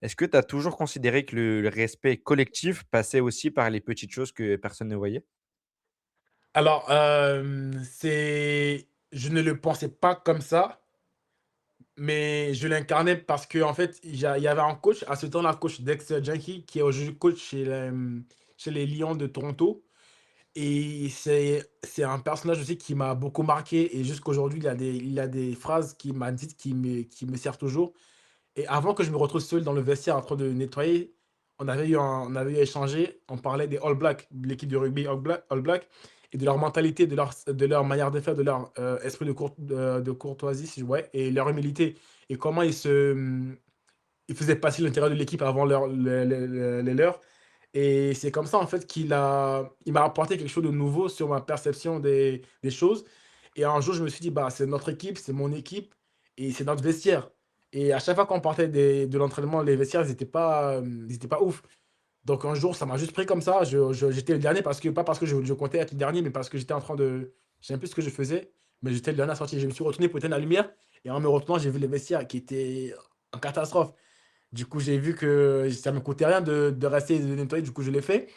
Est-ce que tu as toujours considéré que le respect collectif passait aussi par les petites choses que personne ne voyait? Alors, c'est je ne le pensais pas comme ça, mais je l'incarnais parce qu'en fait, il y avait un coach, à ce temps-là, coach Dexter Janky, qui est aujourd'hui coach chez les Lions de Toronto. Et c'est un personnage aussi qui m'a beaucoup marqué et jusqu'aujourd'hui, il a des phrases qu'il m'a dites qui me servent toujours. Et avant que je me retrouve seul dans le vestiaire en train de nettoyer, on avait eu à échanger, on parlait des All Blacks, de l'équipe de rugby All Blacks et de leur mentalité, de leur manière de faire, de leur, esprit de courtoisie, si ouais, et leur humilité et comment ils faisaient passer l'intérêt de l'équipe avant les leurs. Et c'est comme ça, en fait, il m'a apporté quelque chose de nouveau sur ma perception des choses. Et un jour, je me suis dit: «Bah, c'est notre équipe, c'est mon équipe et c'est notre vestiaire». Et à chaque fois qu'on partait de l'entraînement, les vestiaires, ils étaient pas ouf. Donc un jour, ça m'a juste pris comme ça. J'étais le dernier parce que pas parce que je comptais être le dernier, mais parce que j'étais en train de je sais même plus ce que je faisais, mais j'étais le dernier à sortir. Je me suis retourné pour éteindre la lumière et en me retournant, j'ai vu les vestiaires qui étaient en catastrophe. Du coup, j'ai vu que ça me coûtait rien de rester et de nettoyer, du coup, je l'ai fait